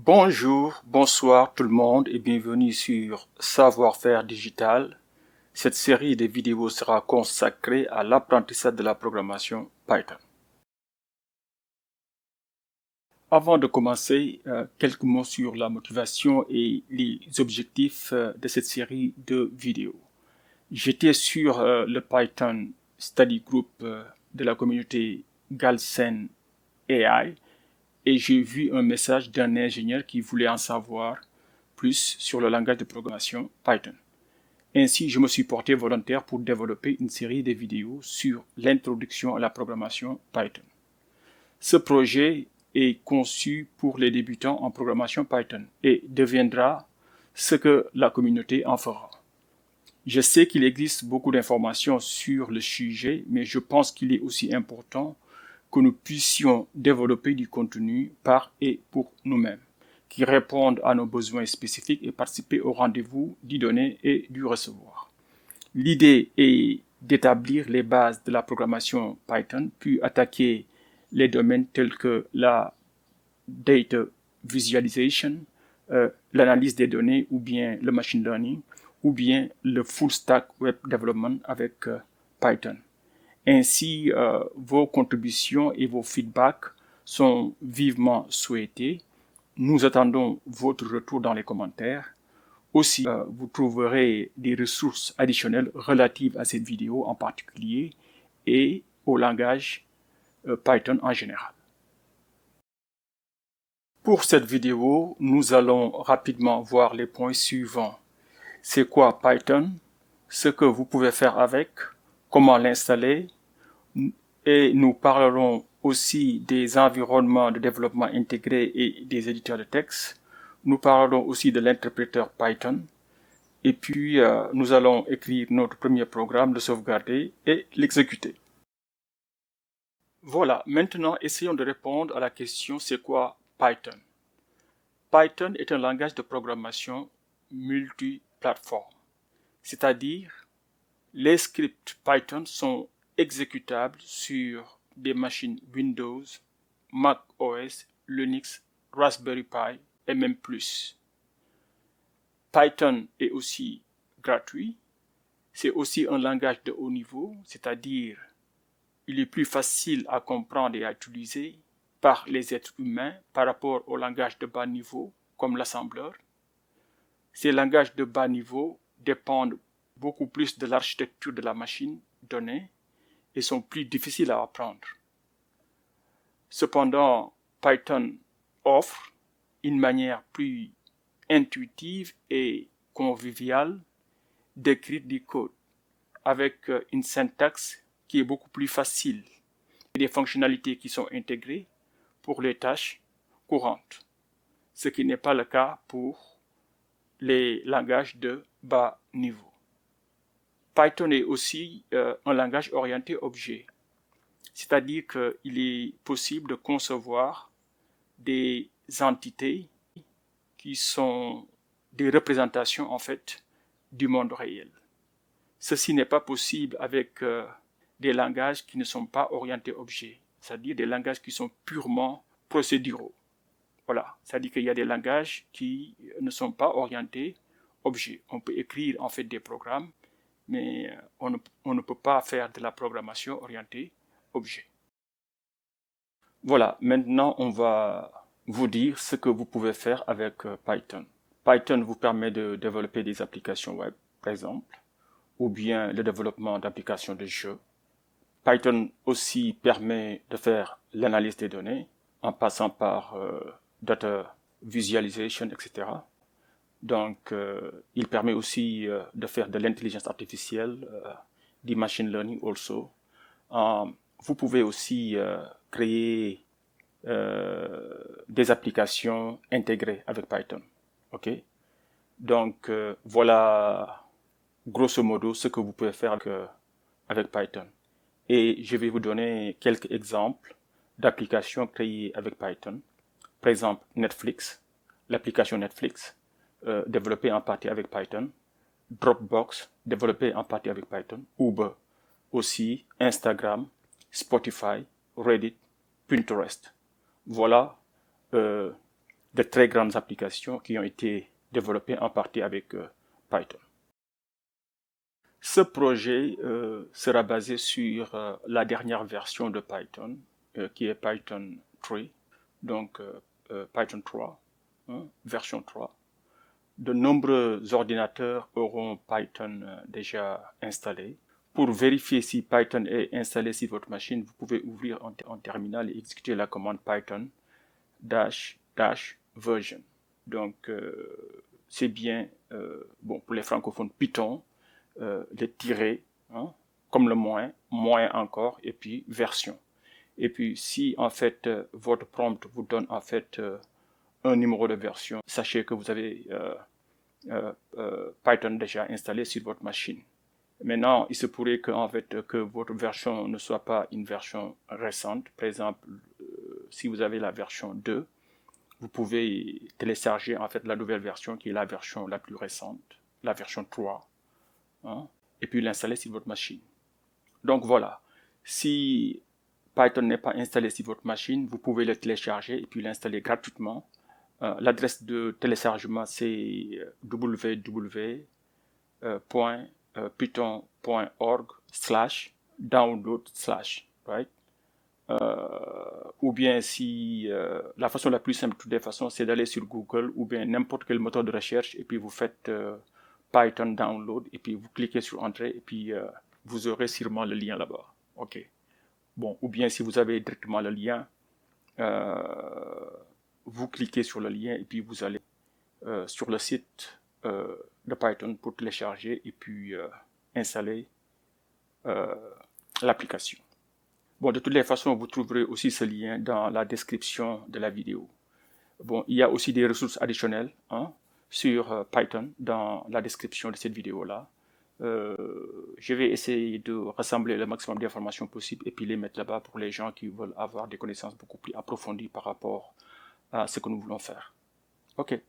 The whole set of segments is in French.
Bonjour, bonsoir tout le monde et bienvenue sur Savoir-faire digital. Cette série de vidéos sera consacrée à l'apprentissage de la programmation Python. Avant de commencer, quelques mots sur la motivation et les objectifs de cette série de vidéos. J'étais sur le Python Study Group de la communauté Galsen AI et j'ai vu un message d'un ingénieur qui voulait en savoir plus sur le langage de programmation Python. Ainsi, je me suis porté volontaire pour développer une série de vidéos sur l'introduction à la programmation Python. Ce projet est conçu pour les débutants en programmation Python et deviendra ce que la communauté en fera. Je sais qu'il existe beaucoup d'informations sur le sujet, mais je pense qu'il est aussi important que nous puissions développer du contenu par et pour nous-mêmes, qui répondent à nos besoins spécifiques et participer au rendez-vous du donner et du recevoir. L'idée est d'établir les bases de la programmation Python, puis attaquer les domaines tels que la data visualization, l'analyse des données ou bien le machine learning ou bien le full stack web development avec Python. Ainsi, vos contributions et vos feedbacks sont vivement souhaités. Nous attendons votre retour dans les commentaires. Aussi, vous trouverez des ressources additionnelles relatives à cette vidéo en particulier et au langage Python en général. Pour cette vidéo, nous allons rapidement voir les points suivants. C'est quoi Python? Ce que vous pouvez faire avec, comment l'installer, et nous parlerons aussi des environnements de développement intégrés et des éditeurs de texte. Nous parlerons aussi de l'interpréteur Python. Et puis, nous allons écrire notre premier programme, le sauvegarder et l'exécuter. Voilà, maintenant essayons de répondre à la question c'est quoi Python? Python est un langage de programmation multiplateforme, c'est-à-dire les scripts Python sont exécutables sur des machines Windows, Mac OS, Linux, Raspberry Pi et même plus. Python est aussi gratuit. C'est aussi un langage de haut niveau, c'est-à-dire il est plus facile à comprendre et à utiliser par les êtres humains par rapport au langage de bas niveau comme l'assembleur. Ces langages de bas niveau dépendent beaucoup plus de l'architecture de la machine donnée et sont plus difficiles à apprendre. Cependant, Python offre une manière plus intuitive et conviviale d'écrire du code avec une syntaxe qui est beaucoup plus facile et des fonctionnalités qui sont intégrées pour les tâches courantes, ce qui n'est pas le cas pour les langages de bas niveau. Python est aussi un langage orienté objet, c'est-à-dire qu'il est possible de concevoir des entités qui sont des représentations en fait du monde réel. Ceci n'est pas possible avec des langages qui ne sont pas orientés objet, c'est-à-dire des langages qui sont purement procéduraux. Voilà, c'est-à-dire qu'il y a des langages qui ne sont pas orientés objet. On peut écrire en fait des programmes, mais on ne peut pas faire de la programmation orientée objet. Voilà, maintenant on va vous dire ce que vous pouvez faire avec Python. Python vous permet de développer des applications web, par exemple, ou bien le développement d'applications de jeux. Python aussi permet de faire l'analyse des données en passant par data visualization, etc. Donc, il permet aussi de faire de l'intelligence artificielle, du machine learning also. Vous pouvez aussi créer des applications intégrées avec Python. Ok? Donc, voilà grosso modo ce que vous pouvez faire avec Python. Et je vais vous donner quelques exemples d'applications créées avec Python. Par exemple, Netflix, l'application Netflix, développée en partie avec Python. Dropbox, développée en partie avec Python. Uber aussi, Instagram, Spotify, Reddit, Pinterest. Voilà de très grandes applications qui ont été développées en partie avec Python. Ce projet sera basé sur la dernière version de Python, qui est Python 3, donc Python 3, hein, version 3. De nombreux ordinateurs auront Python déjà installé. Pour vérifier si Python est installé sur votre machine, vous pouvez ouvrir en terminal et exécuter la commande Python -version. Donc, c'est bien, bon, pour les francophones, Python, le tiret, hein, comme le moins encore, et puis version. Et puis, si en fait votre prompt vous donne en fait un numéro de version, sachez que vous avez Python déjà installé sur votre machine. Maintenant, il se pourrait que, en fait, que votre version ne soit pas une version récente. Par exemple, si vous avez la version 2, vous pouvez télécharger en fait la nouvelle version qui est la version la plus récente, la version 3, hein, et puis l'installer sur votre machine. Donc voilà, si Python n'est pas installé sur votre machine, vous pouvez le télécharger et puis l'installer gratuitement. L'adresse de téléchargement c'est www.python.org/download/, right? Ou bien si la façon la plus simple de toutes les façons, c'est d'aller sur Google ou bien n'importe quel moteur de recherche et puis vous faites Python download et puis vous cliquez sur entrée et puis vous aurez sûrement le lien là-bas. Ok. Bon, ou bien si vous avez directement le lien, vous cliquez sur le lien et puis vous allez sur le site de Python pour télécharger et puis installer l'application. Bon, de toutes les façons, vous trouverez aussi ce lien dans la description de la vidéo. Bon, il y a aussi des ressources additionnelles hein, sur Python dans la description de cette vidéo-là. Je vais essayer de rassembler le maximum d'informations possibles et puis les mettre là-bas pour les gens qui veulent avoir des connaissances beaucoup plus approfondies par rapport à ce que nous voulons faire. Ok.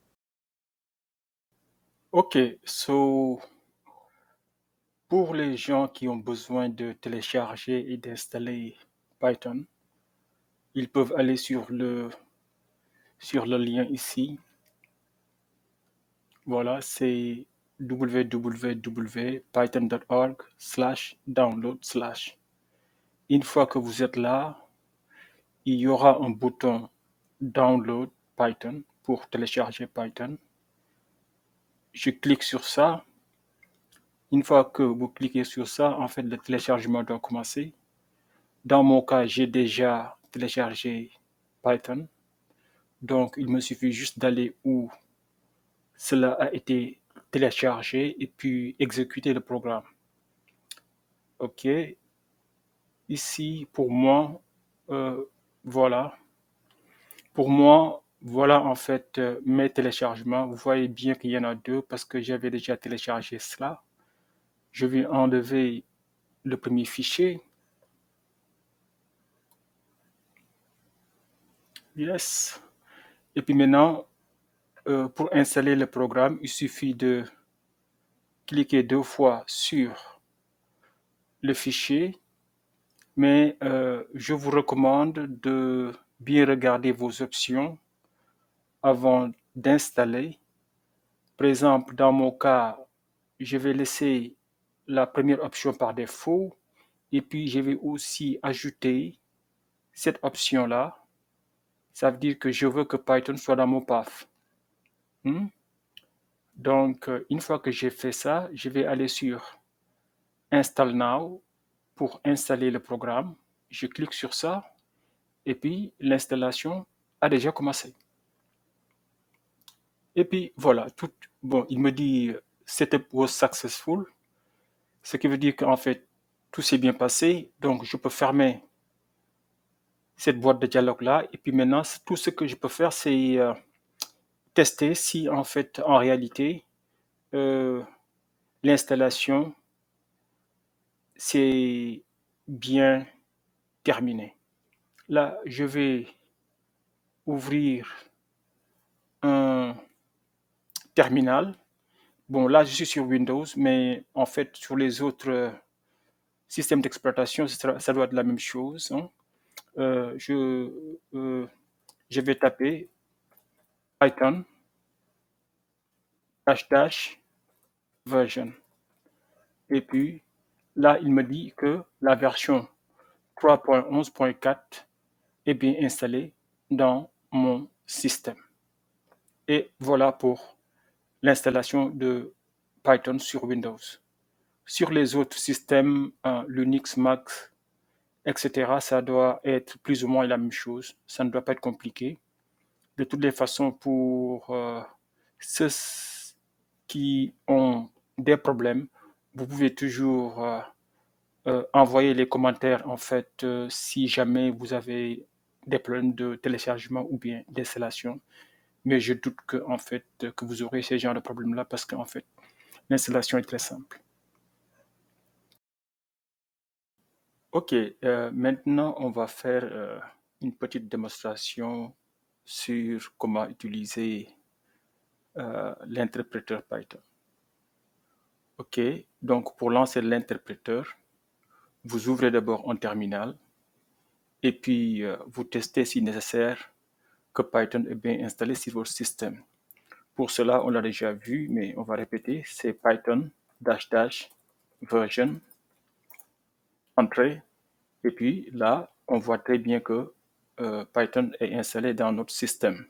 Ok, so pour les gens qui ont besoin de télécharger et d'installer Python, ils peuvent aller sur le lien ici. Voilà, c'est www.python.org/download/. Une fois que vous êtes là, il y aura un bouton Download Python pour télécharger Python. Je clique sur ça. Une fois que vous cliquez sur ça, en fait, le téléchargement doit commencer. Dans mon cas, j'ai déjà téléchargé Python. Donc, il me suffit juste d'aller où cela a été téléchargé et puis exécuter le programme. Ok. Ici, pour moi, voilà. Pour moi, voilà en fait mes téléchargements. Vous voyez bien qu'il y en a deux parce que j'avais déjà téléchargé cela. Je vais enlever le premier fichier. Yes. Et puis maintenant, pour installer le programme, il suffit de cliquer 2 fois sur le fichier. Mais je vous recommande de bien regarder vos options avant d'installer. Par exemple, dans mon cas, je vais laisser la première option par défaut et puis je vais aussi ajouter cette option-là. Ça veut dire que je veux que Python soit dans mon path. Donc, une fois que j'ai fait ça, je vais aller sur Install Now pour installer le programme. Je clique sur ça et puis l'installation a déjà commencé. Et puis voilà, bon, il me dit Setup was successful, ce qui veut dire qu'en fait tout s'est bien passé. Donc je peux fermer cette boîte de dialogue là et puis maintenant tout ce que je peux faire c'est tester si en fait en réalité l'installation c'est bien terminé. Là je vais ouvrir un terminal. Bon, là, je suis sur Windows, mais en fait, sur les autres systèmes d'exploitation, ça doit être la même chose. Hein. Je vais taper Python version. Et puis là, il me dit que la version 3.11.4 est bien installée dans mon système. Et voilà pour l'installation de Python sur Windows. Sur les autres systèmes, Linux, Mac, etc., ça doit être plus ou moins la même chose. Ça ne doit pas être compliqué. De toutes les façons, pour ceux qui ont des problèmes, vous pouvez toujours envoyer les commentaires, en fait, si jamais vous avez des problèmes de téléchargement ou bien d'installation. Mais je doute que, en fait, que vous aurez ce genre de problème-là parce qu'en fait, l'installation est très simple. Ok, maintenant on va faire une petite démonstration sur comment utiliser l'interpréteur Python. Ok, donc pour lancer l'interpréteur, vous ouvrez d'abord un terminal et puis vous testez si nécessaire que Python est bien installé sur votre système. Pour cela, on l'a déjà vu, mais on va répéter, c'est Python version, entrée, et puis là, on voit très bien que Python est installé dans notre système.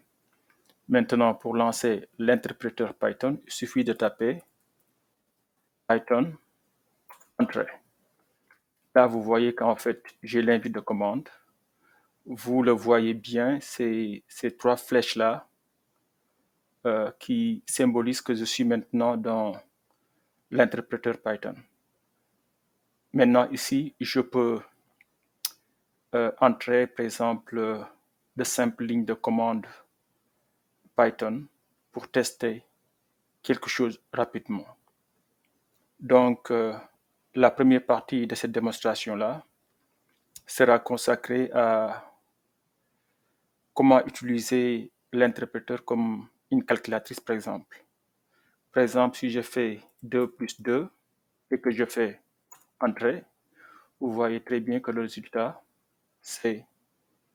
Maintenant, pour lancer l'interpréteur Python, il suffit de taper Python, entrée. Là, vous voyez qu'en fait, j'ai l'invite de commande. Vous le voyez bien, c'est ces trois flèches-là qui symbolisent que je suis maintenant dans l'interpréteur Python. Maintenant, ici, je peux entrer, par exemple, de simples lignes de commande Python pour tester quelque chose rapidement. Donc, la première partie de cette démonstration-là sera consacrée à comment utiliser l'interpréteur comme une calculatrice, par exemple. Par exemple, si je fais 2 plus 2 et que je fais entrer, vous voyez très bien que le résultat, c'est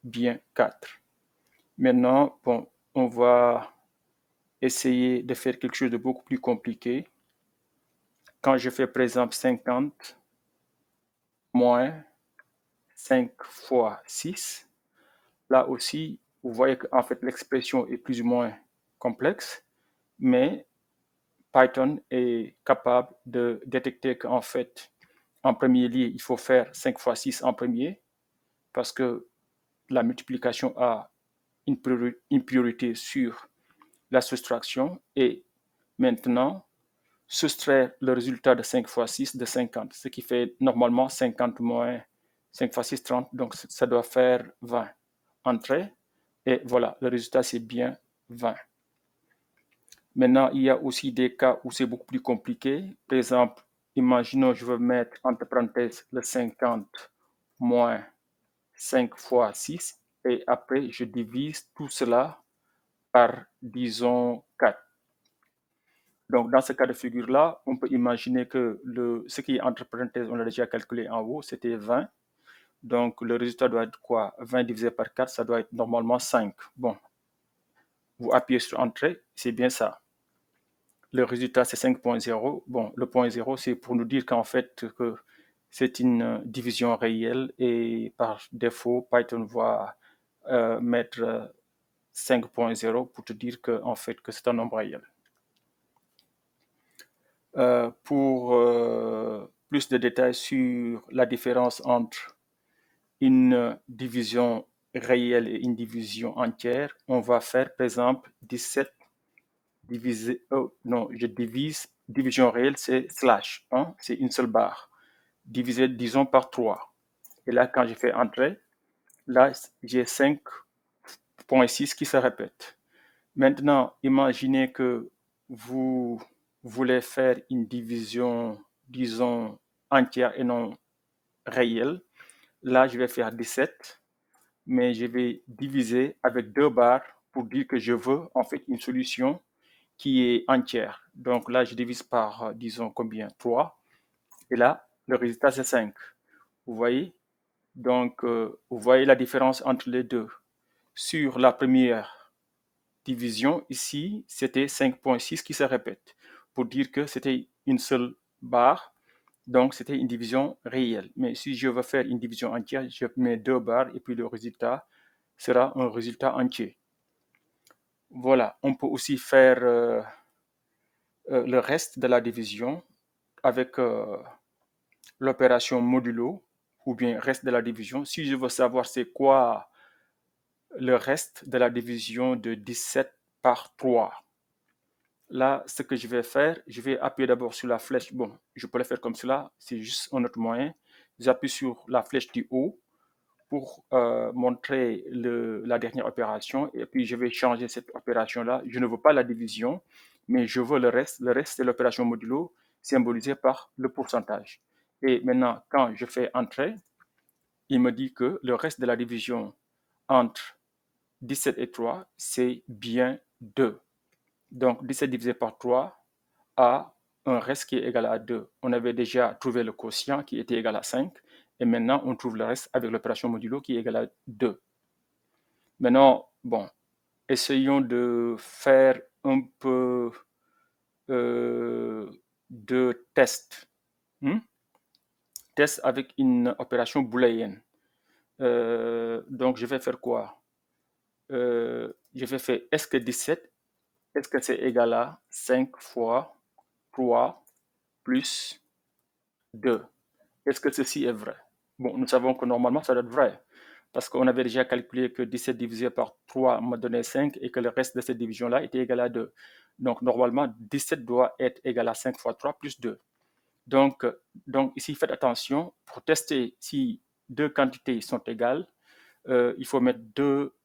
bien 4. Maintenant, bon, on va essayer de faire quelque chose de beaucoup plus compliqué. Quand je fais, par exemple, 50 moins 5 fois 6, là aussi, vous voyez qu'en fait, l'expression est plus ou moins complexe, mais Python est capable de détecter qu'en fait, en premier lieu, il faut faire 5 fois 6 en premier, parce que la multiplication a une priorité sur la soustraction, et maintenant, soustraire le résultat de 5 fois 6 de 50, ce qui fait normalement 50 moins 5 fois 6, 30, donc ça doit faire 20. Entrée, et voilà, le résultat c'est bien 20. Maintenant, il y a aussi des cas où c'est beaucoup plus compliqué. Par exemple, imaginons je veux mettre entre parenthèses le 50 moins 5 fois 6 et après je divise tout cela par, disons, 4. Donc, dans ce cas de figure-là, on peut imaginer que ce qui est entre parenthèses, on l'a déjà calculé en haut, c'était 20. Donc, le résultat doit être quoi? 20 divisé par 4, ça doit être normalement 5. Bon, vous appuyez sur Entrée, c'est bien ça. Le résultat, c'est 5.0. Bon, le point 0, c'est pour nous dire qu'en fait, que c'est une division réelle et par défaut, Python va mettre 5.0 pour te dire que, en fait, que c'est un nombre réel. Pour plus de détails sur la différence entre une division réelle et une division entière, on va faire par exemple 17 divisé, non, je divise, division réelle c'est slash, hein, c'est une seule barre, divisé disons par 3. Et là quand je fais entrer, là j'ai 5.6 qui se répète. Maintenant, imaginez que vous voulez faire une division, disons, entière et non réelle. Là, je vais faire 17, mais je vais diviser avec 2 barres pour dire que je veux en fait une solution qui est entière. Donc là, je divise par, disons, combien? 3. Et là, le résultat, c'est 5. Vous voyez? Donc, vous voyez la différence entre les deux. Sur la première division ici, c'était 5.6 qui se répète pour dire que c'était une seule barre. Donc, c'était une division réelle. Mais si je veux faire une division entière, je mets 2 barres et puis le résultat sera un résultat entier. Voilà, on peut aussi faire le reste de la division avec l'opération modulo ou bien reste de la division. Si je veux savoir c'est quoi le reste de la division de 17 par 3, là, ce que je vais faire, je vais appuyer d'abord sur la flèche. Bon, je peux le faire comme cela, c'est juste un autre moyen. J'appuie sur la flèche du haut pour montrer la dernière opération et puis je vais changer cette opération-là. Je ne veux pas la division, mais je veux le reste. Le reste, c'est l'opération modulo symbolisée par le pourcentage. Et maintenant, quand je fais Entrée, il me dit que le reste de la division entre 17 et 3, c'est bien 2. Donc 17 divisé par 3 a un reste qui est égal à 2. On avait déjà trouvé le quotient qui était égal à 5. Et maintenant, on trouve le reste avec l'opération modulo qui est égal à 2. Maintenant, bon, essayons de faire un peu de test. Test avec une opération booléenne. Donc, je vais faire quoi? Je vais faire est-ce que 17, est-ce que c'est égal à 5 fois 3 plus 2? Est-ce que ceci est vrai? Bon, nous savons que normalement, ça doit être vrai. Parce qu'on avait déjà calculé que 17 divisé par 3 me donnait 5 et que le reste de cette division-là était égal à 2. Donc, normalement, 17 doit être égal à 5 fois 3 plus 2. Donc ici, faites attention. Pour tester si deux quantités sont égales, il faut mettre deux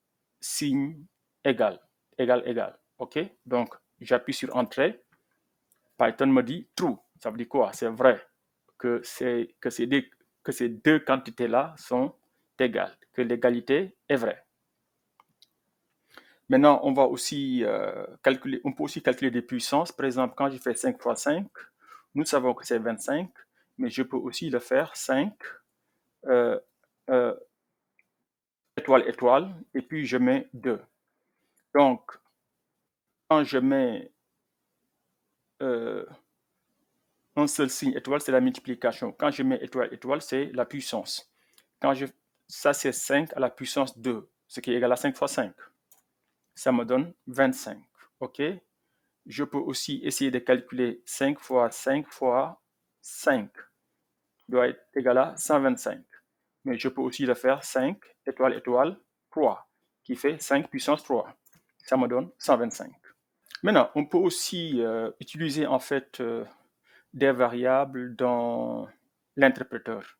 signes égal, égal, égal. OK? Donc, j'appuie sur Entrée. Python me dit true. Ça veut dire quoi? C'est vrai que ces deux quantités-là sont égales, que l'égalité est vraie. Maintenant, on va aussi calculer, on peut aussi calculer des puissances. Par exemple, quand je fais 5 fois 5, nous savons que c'est 25, mais je peux aussi le faire 5 euh, euh, étoile, étoile, et puis je mets 2. Donc, quand je mets un seul signe étoile, c'est la multiplication. Quand je mets étoile, étoile, c'est la puissance. Ça, c'est 5 à la puissance 2, ce qui est égal à 5 fois 5. Ça me donne 25. OK? Je peux aussi essayer de calculer 5 fois 5 fois 5 doit être égal à 125. Mais je peux aussi le faire 5 étoile, étoile, 3, qui fait 5 puissance 3. Ça me donne 125. Maintenant, on peut aussi utiliser en fait des variables dans l'interpréteur.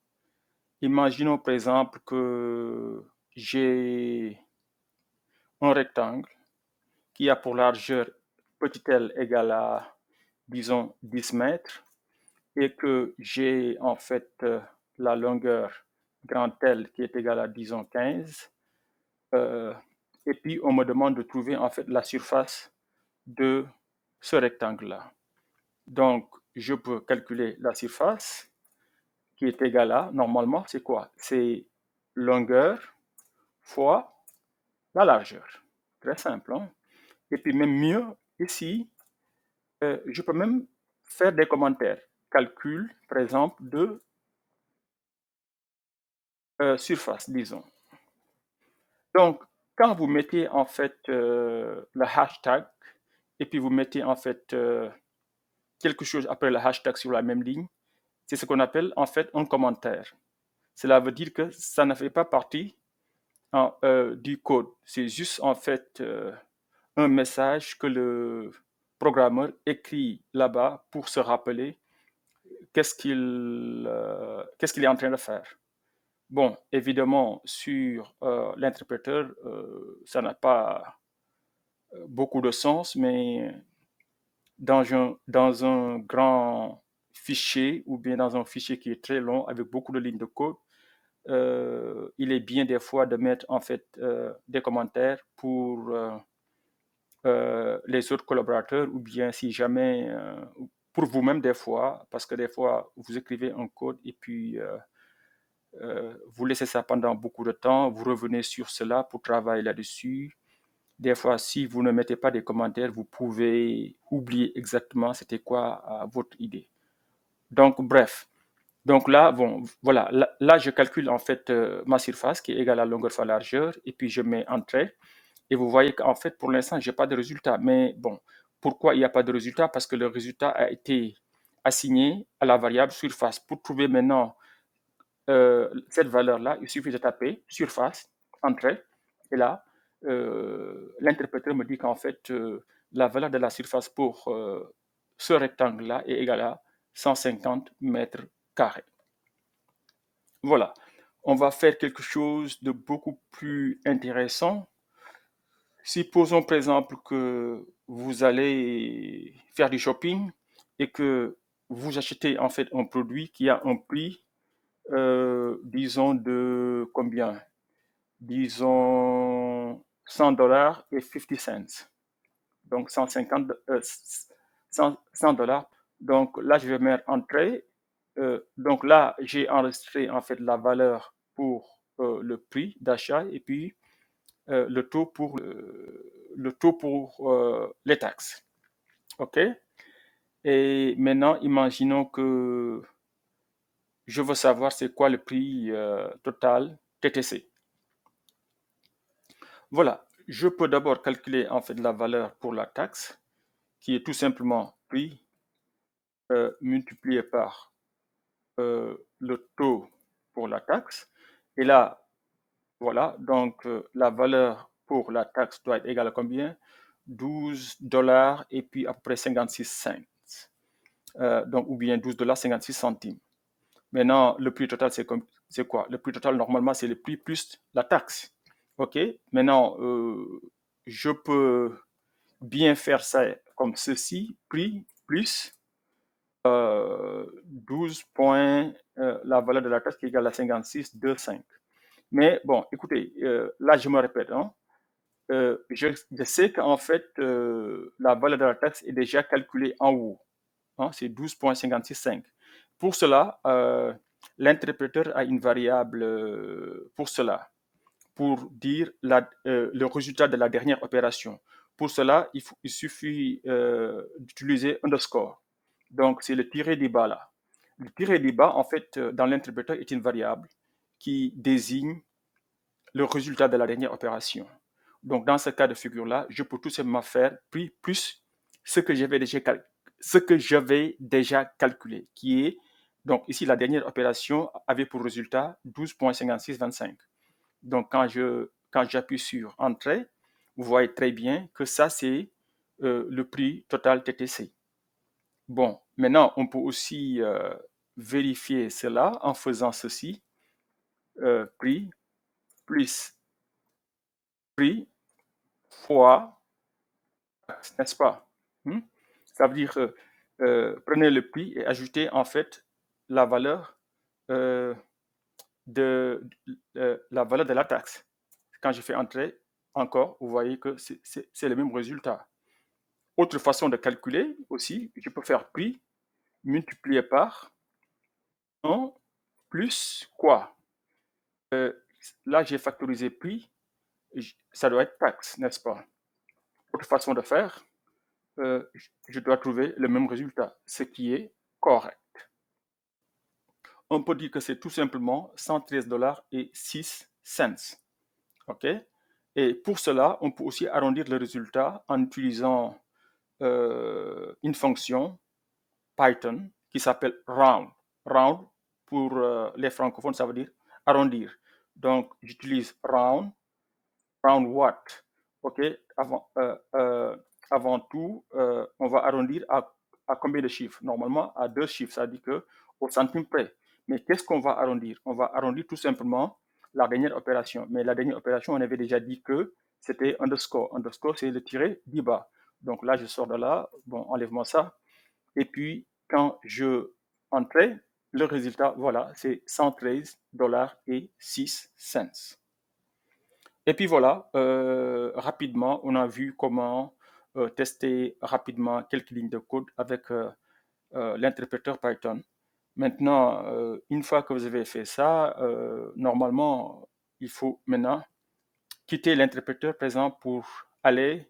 Imaginons par exemple que j'ai un rectangle qui a pour largeur petit l égale à, disons, 10 mètres et que j'ai en fait la longueur grand L qui est égale à, disons, 15. Et puis, on me demande de trouver en fait la surface de ce rectangle-là. Donc, je peux calculer la surface qui est égale à, normalement, c'est quoi? C'est longueur fois la largeur. Très simple. Hein? Et puis même mieux, ici, je peux même faire des commentaires. Calcul, par exemple, de surface, disons. Donc, quand vous mettez en fait le hashtag et puis vous mettez en fait quelque chose après le hashtag sur la même ligne, c'est ce qu'on appelle en fait un commentaire. Cela veut dire que ça ne fait pas partie du code. C'est juste en fait un message que le programmeur écrit là-bas pour se rappeler qu'est-ce qu'il est en train de faire. Bon, évidemment, sur l'interpréteur, ça n'a pas beaucoup de sens, mais dans un grand fichier ou bien dans un fichier qui est très long avec beaucoup de lignes de code, il est bien des fois de mettre en fait des commentaires pour les autres collaborateurs ou bien si jamais pour vous-même des fois, parce que des fois vous écrivez un code et puis vous laissez ça pendant beaucoup de temps, vous revenez sur cela pour travailler là-dessus Des fois, si vous ne mettez pas des commentaires, vous pouvez oublier exactement c'était quoi votre idée. Donc, bref. Donc là, bon, voilà, là, je calcule en fait ma surface qui est égale à longueur fois largeur et puis je mets entrée. Et vous voyez qu'en fait, pour l'instant, je n'ai pas de résultat. Mais bon, pourquoi il n'y a pas de résultat? Parce que le résultat a été assigné à la variable surface. Pour trouver maintenant cette valeur-là, il suffit de taper surface, entrée, et là, l'interpréteur me dit qu'en fait, la valeur de la surface pour ce rectangle-là est égale à 150 mètres carrés. Voilà, on va faire quelque chose de beaucoup plus intéressant. Supposons par exemple que vous allez faire du shopping et que vous achetez en fait un produit qui a un prix, disons de combien? Disons 100 dollars et 50 cents. Donc 150, 100 dollars. Donc là, je vais mettre entrée. Donc là, j'ai enregistré en fait la valeur pour le prix d'achat et puis le taux pour, les taxes. OK? Et maintenant, imaginons que je veux savoir c'est quoi le prix total TTC. Voilà, je peux d'abord calculer en fait la valeur pour la taxe, qui est tout simplement prix multiplié par le taux pour la taxe. Et là, voilà, donc la valeur pour la taxe doit être égale à combien? 12 dollars et puis à peu près 56 cents. Donc, ou bien 12 dollars 56 centimes. Maintenant, le prix total, c'est quoi? Le prix total, normalement, c'est le prix plus la taxe. OK? Maintenant, je peux bien faire ça comme ceci, prix plus 12 points, la valeur de la taxe qui est égale à 56,25. Mais bon, écoutez, là, je me répète, hein, je sais qu'en fait, la valeur de la taxe est déjà calculée en haut. Hein, c'est 12,565. Pour cela, l'interpréteur a une variable pour cela, pour dire le résultat de la dernière opération. Pour cela, il suffit d'utiliser underscore. Donc, c'est le tiré du bas là. Le tiré du bas, en fait, dans l'interpréteur, est une variable qui désigne le résultat de la dernière opération. Donc, dans ce cas de figure-là, je peux tout simplement faire prix plus ce que j'avais déjà calculé, qui est, donc ici, la dernière opération avait pour résultat 12,5625. Donc, quand j'appuie sur Entrée, vous voyez très bien que ça, c'est le prix total TTC. Bon, maintenant, on peut aussi vérifier cela en faisant ceci, prix plus prix fois, n'est-ce pas? Hmm? Ça veut dire, prenez le prix et ajoutez en fait la valeur euh, de la valeur de la taxe. Quand je fais entrer encore, vous voyez que c'est le même résultat. Autre façon de calculer aussi, je peux faire prix multiplié par 1 plus quoi? Euh, Là, j'ai factorisé prix, ça doit être taxe, n'est-ce pas? Autre façon de faire, je dois trouver le même résultat, ce qui est correct. On peut dire que c'est tout simplement 113 dollars et 6 cents. OK? Et pour cela, on peut aussi arrondir le résultat en utilisant une fonction Python qui s'appelle round. Round, pour les francophones, ça veut dire arrondir. Donc, j'utilise round. Round what? OK? Avant tout, on va arrondir à combien de chiffres? Normalement, à 2 chiffres, ça veut dire qu'au centime près. Mais qu'est-ce qu'on va arrondir? On va arrondir tout simplement la dernière opération. Mais la dernière opération, on avait déjà dit que c'était underscore. Underscore, c'est le tiré du bas. Donc là, je sors de là. Bon, enlève-moi ça. Et puis, quand je entrais, le résultat, voilà, c'est 113 dollars et 6 cents. Et puis voilà, rapidement, on a vu comment tester rapidement quelques lignes de code avec l'interpréteur Python. Maintenant, une fois que vous avez fait ça, normalement, il faut maintenant quitter l'interpréteur, par exemple, pour aller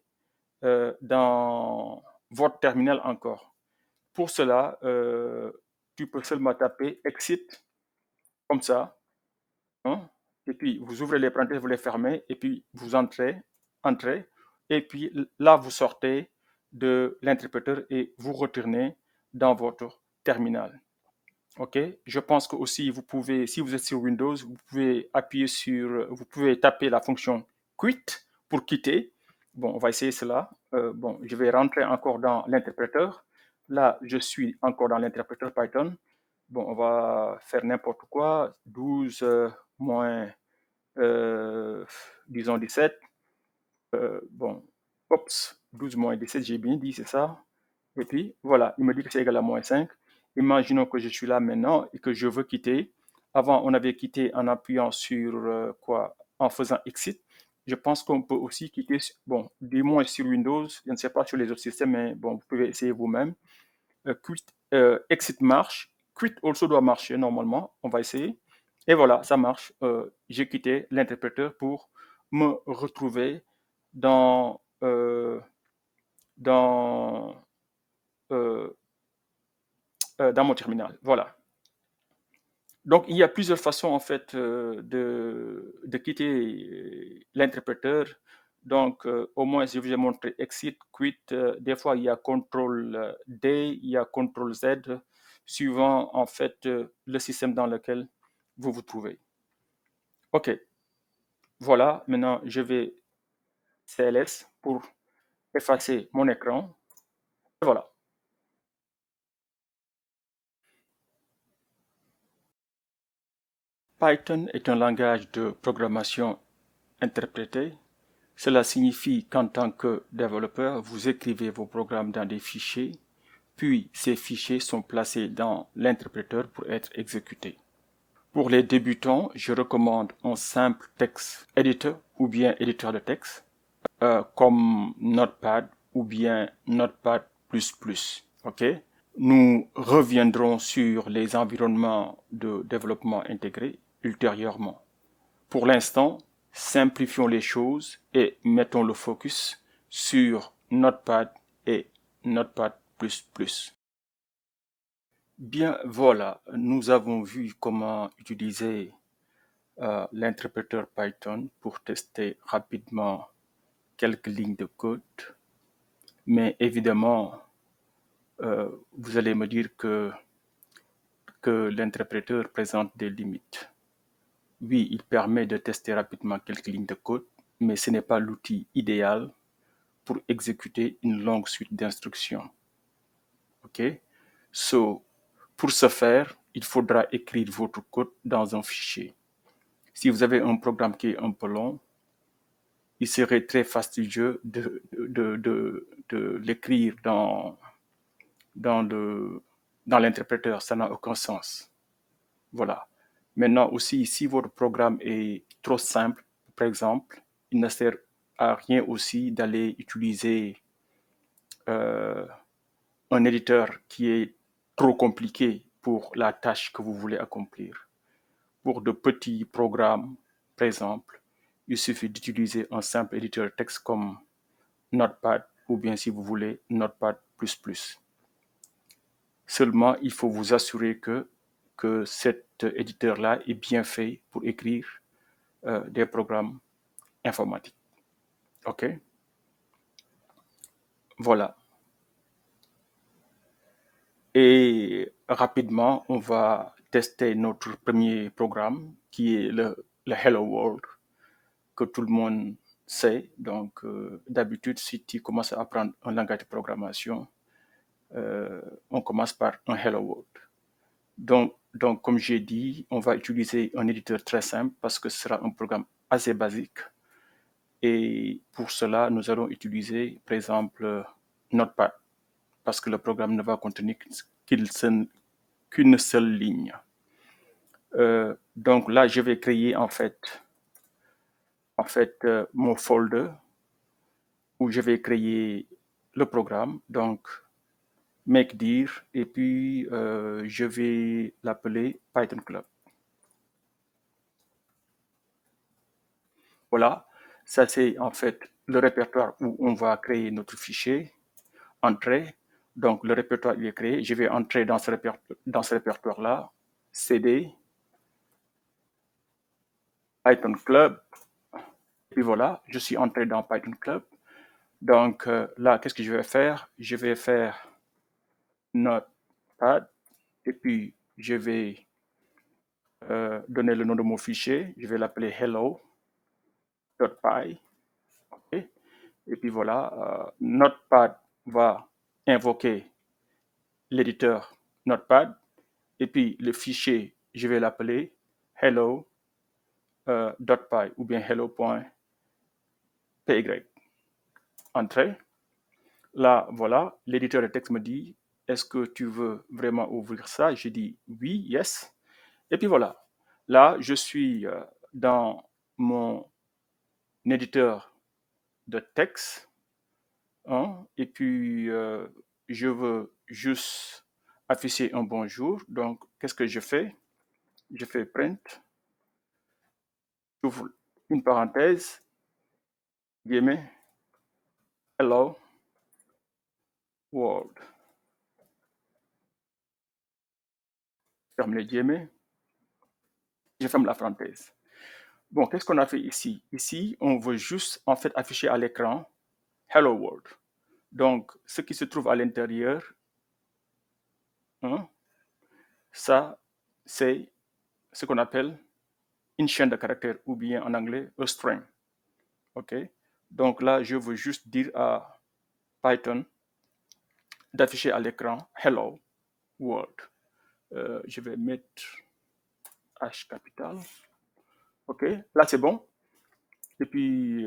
dans votre terminal encore. Pour cela, tu peux seulement taper exit comme ça, hein, et puis vous ouvrez les parenthèses, vous les fermez, et puis vous entrez, et puis là vous sortez de l'interpréteur et vous retournez dans votre terminal. OK? Je pense que aussi vous pouvez, si vous êtes sur Windows, vous pouvez vous pouvez taper la fonction quit pour quitter. Bon, on va essayer cela. Bon, je vais rentrer encore dans l'interpréteur. Là, je suis encore dans l'interpréteur Python. Bon, on va faire n'importe quoi. 12 moins, disons 17. Bon, oups, 12 moins 17, j'ai bien dit, c'est ça. Et puis, voilà, il me dit que c'est égal à moins 5. Imaginons que je suis là maintenant et que je veux quitter. Avant, on avait quitté en appuyant sur quoi? En faisant exit. Je pense qu'on peut aussi quitter, bon, du moins sur Windows, je ne sais pas sur les autres systèmes, mais bon, vous pouvez essayer vous-même. Exit marche. Quit also doit marcher normalement. On va essayer. Et voilà, ça marche. J'ai quitté l'interpréteur pour me retrouver dans, dans, euh, dans mon terminal. Voilà. Donc, il y a plusieurs façons, en fait, de quitter l'interpréteur. Donc, au moins, je vous ai montré exit, quit. Des fois, il y a CTRL D, il y a CTRL Z, suivant, en fait, le système dans lequel vous vous trouvez. OK. Voilà. Maintenant, je vais CLS pour effacer mon écran. Et voilà. Python est un langage de programmation interprété. Cela signifie qu'en tant que développeur, vous écrivez vos programmes dans des fichiers, puis ces fichiers sont placés dans l'interpréteur pour être exécutés. Pour les débutants, je recommande un simple text editor ou bien éditeur de texte, comme Notepad ou bien Notepad++. Ok? Nous reviendrons sur les environnements de développement intégré ultérieurement. Pour l'instant, simplifions les choses et mettons le focus sur Notepad et Notepad++. Bien, voilà, nous avons vu comment utiliser l'interpréteur Python pour tester rapidement quelques lignes de code. Mais évidemment, vous allez me dire que l'interpréteur présente des limites. Oui, il permet de tester rapidement quelques lignes de code, mais ce n'est pas l'outil idéal pour exécuter une longue suite d'instructions. OK? So, pour ce faire, il faudra écrire votre code dans un fichier. Si vous avez un programme qui est un peu long, il serait très fastidieux de l'écrire dans l'interpréteur. Ça n'a aucun sens. Voilà. Maintenant aussi, si votre programme est trop simple, par exemple, il ne sert à rien aussi d'aller utiliser un éditeur qui est trop compliqué pour la tâche que vous voulez accomplir. Pour de petits programmes, par exemple, il suffit d'utiliser un simple éditeur de texte comme Notepad ou bien si vous voulez Notepad++. Seulement, il faut vous assurer que cet éditeur-là est bien fait pour écrire des programmes informatiques. OK? Voilà. Et rapidement, on va tester notre premier programme qui est le Hello World que tout le monde sait. Donc, d'habitude, si tu commences à apprendre un langage de programmation, on commence par un Hello World. Donc, comme j'ai dit, on va utiliser un éditeur très simple parce que ce sera un programme assez basique. Et pour cela, nous allons utiliser, par exemple, Notepad parce que le programme ne va contenir qu'une seule ligne. Donc là, je vais créer en fait mon folder où je vais créer le programme. Donc, make dir et puis je vais l'appeler Python Club. Voilà, ça c'est en fait le répertoire où on va créer notre fichier, entrée. Donc, le répertoire il est créé. Je vais entrer dans ce répertoire-là, CD, Python Club. Et puis voilà, je suis entré dans Python Club. Donc là, qu'est-ce que je vais faire? Je vais faire Notepad et puis je vais donner le nom de mon fichier. Je vais l'appeler hello.py. Okay. Et puis voilà, Notepad va invoquer l'éditeur Notepad. Et puis le fichier, je vais l'appeler hello.py ou bien hello.py. Entrée. Là, voilà, l'éditeur de texte me dit, est-ce que tu veux vraiment ouvrir ça? Je dis oui, yes. Et puis voilà, là, je suis dans mon éditeur de texte, hein, et puis je veux juste afficher un bonjour. Donc, qu'est-ce que je fais? Je fais print, j'ouvre une parenthèse, guillemets, hello world. Ferme les guillemets, je ferme la parenthèse. Bon, qu'est-ce qu'on a fait ici? Ici, on veut juste en fait afficher à l'écran Hello World. Donc, ce qui se trouve à l'intérieur, hein, ça, c'est ce qu'on appelle une chaîne de caractères ou bien en anglais, a string. OK? Donc là, je veux juste dire à Python d'afficher à l'écran Hello World. Je vais mettre H capital. OK? Là, c'est bon. Et puis,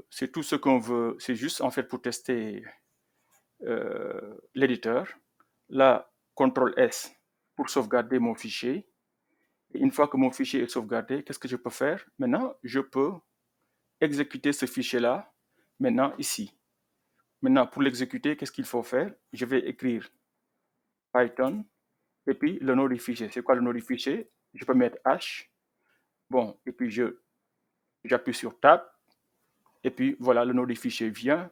c'est tout ce qu'on veut. C'est juste en fait pour tester l'éditeur. Là, CTRL S pour sauvegarder mon fichier. Et une fois que mon fichier est sauvegardé, qu'est-ce que je peux faire? Maintenant, je peux exécuter ce fichier-là, maintenant ici. Maintenant, pour l'exécuter, qu'est-ce qu'il faut faire? Je vais écrire Python et puis le nom du fichier. C'est quoi le nom du fichier? Je peux mettre H. Bon, et puis j'appuie sur Tab. Et puis voilà, le nom du fichier vient.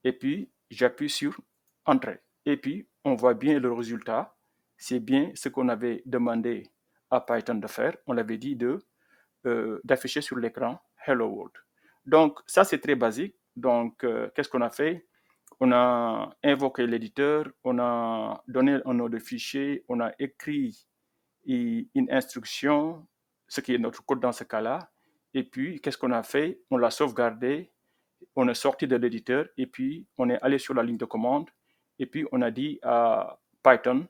Et puis j'appuie sur Entrée. Et puis on voit bien le résultat. C'est bien ce qu'on avait demandé à Python de faire. On l'avait dit d'afficher sur l'écran Hello World. Donc ça c'est très basique. Donc qu'est-ce qu'on a fait? On a invoqué l'éditeur, on a donné un nom de fichier, on a écrit une instruction, ce qui est notre code dans ce cas-là. Et puis, qu'est-ce qu'on a fait? On l'a sauvegardé, on est sorti de l'éditeur et puis on est allé sur la ligne de commande et puis on a dit à Python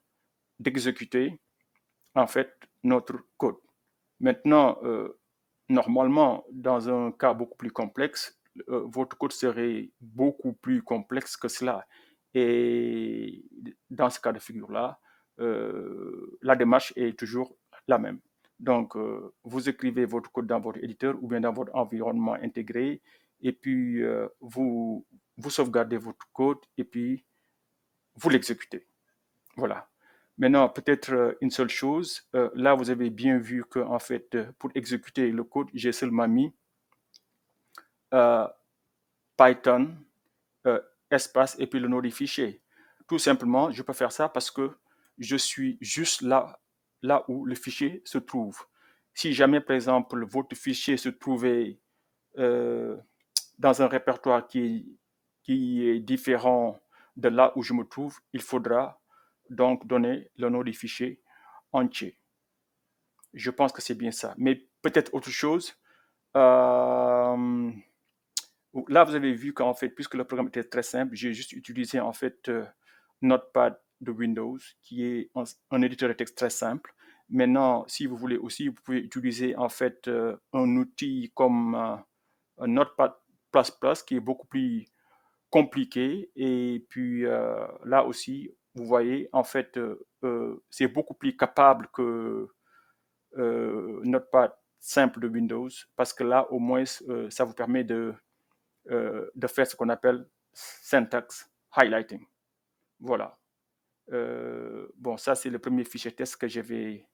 d'exécuter en fait notre code. Maintenant, normalement, dans un cas beaucoup plus complexe, votre code serait beaucoup plus complexe que cela. Et dans ce cas de figure-là, la démarche est toujours la même. Donc, vous écrivez votre code dans votre éditeur ou bien dans votre environnement intégré, et puis vous sauvegardez votre code et puis vous l'exécutez. Voilà. Maintenant, peut-être une seule chose. Là, vous avez bien vu que, en fait, pour exécuter le code, j'ai seulement mis euh, Python, espace, et puis le nom du fichier. Tout simplement, je peux faire ça parce que je suis juste là où le fichier se trouve. Si jamais, par exemple, votre fichier se trouvait euh, dans un répertoire qui est différent de là où je me trouve, il faudra donc donner le nom du fichier entier. Je pense que c'est bien ça. Mais peut-être autre chose. Euh, Là, vous avez vu qu'en fait, puisque le programme était très simple, j'ai juste utilisé en fait Notepad de Windows, qui est un éditeur de texte très simple. Maintenant, si vous voulez aussi, vous pouvez utiliser en fait un outil comme un Notepad++, qui est beaucoup plus compliqué. Et puis là aussi, vous voyez, en fait, c'est beaucoup plus capable que Notepad simple de Windows, parce que là, au moins, ça vous permet de faire ce qu'on appelle syntax highlighting. Voilà. Bon, ça, c'est le premier fichier test que j'avais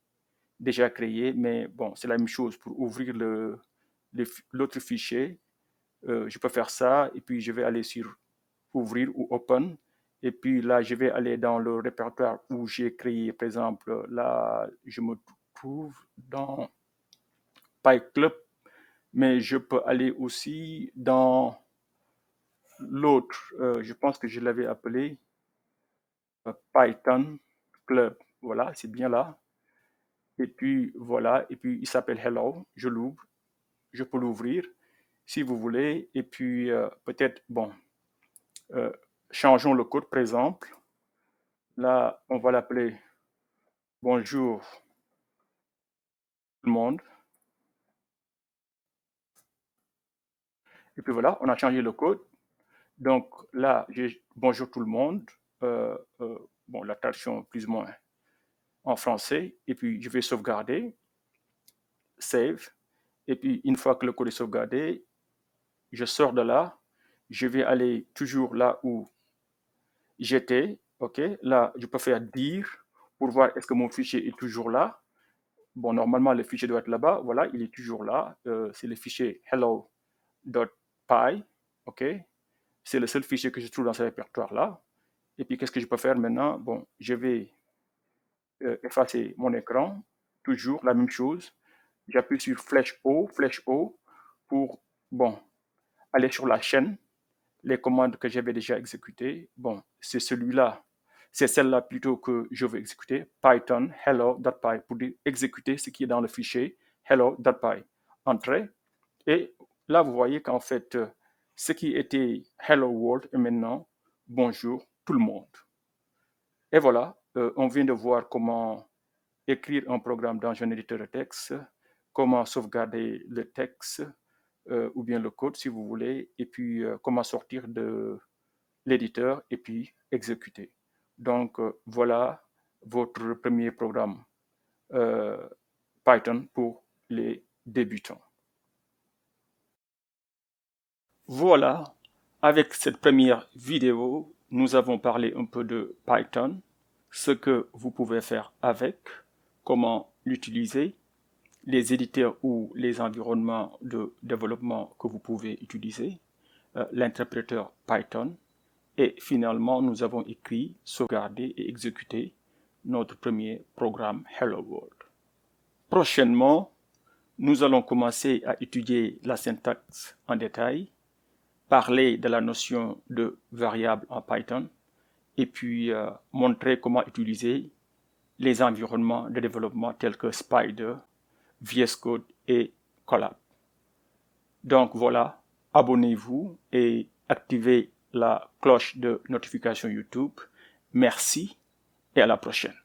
déjà créé, mais bon, c'est la même chose pour ouvrir l'autre fichier. je peux faire ça et puis je vais aller sur ouvrir ou open. Et puis là, je vais aller dans le répertoire où j'ai créé, par exemple, là, je me trouve dans PyClub, mais je peux aller aussi dans l'autre, je pense que je l'avais appelé Python Club. Voilà, c'est bien là. Et puis voilà, et puis il s'appelle Hello, je l'ouvre, je peux l'ouvrir si vous voulez. Et puis peut-être, bon, euh, changeons le code par exemple. Là, on va l'appeler bonjour tout le monde. Et puis voilà, on a changé le code. Donc là, j'ai bonjour tout le monde. Bon, la traduction plus ou moins en français. Et puis je vais sauvegarder, save. Et puis une fois que le code est sauvegardé, je sors de là. Je vais aller toujours là où j'étais. OK, là, je peux faire dire pour voir est-ce que mon fichier est toujours là. Bon, normalement, le fichier doit être là-bas. Voilà, il est toujours là. C'est le fichier hello.py. OK, c'est le seul fichier que je trouve dans ce répertoire-là. Et puis, qu'est-ce que je peux faire maintenant? Bon, je vais effacer mon écran. Toujours la même chose. J'appuie sur flèche O pour, bon, aller sur la chaîne. Les commandes que j'avais déjà exécutées, bon, c'est celui-là, c'est celle-là plutôt que je veux exécuter, Python hello.py pour exécuter ce qui est dans le fichier hello.py. Entrée. Et là, vous voyez qu'en fait, ce qui était Hello World est maintenant bonjour tout le monde. Et voilà, on vient de voir comment écrire un programme dans un éditeur de texte, comment sauvegarder le texte ou bien le code si vous voulez, et puis comment sortir de l'éditeur et puis exécuter. Donc voilà votre premier programme Python pour les débutants. Voilà, avec cette première vidéo, nous avons parlé un peu de Python, ce que vous pouvez faire avec, comment l'utiliser, les éditeurs ou les environnements de développement que vous pouvez utiliser, l'interpréteur Python, et finalement nous avons écrit, sauvegardé et exécuté notre premier programme Hello World. Prochainement, nous allons commencer à étudier la syntaxe en détail, parler de la notion de variable en Python et puis montrer comment utiliser les environnements de développement tels que Spyder, VS Code et Colab. Donc voilà, abonnez-vous et activez la cloche de notification YouTube. Merci et à la prochaine.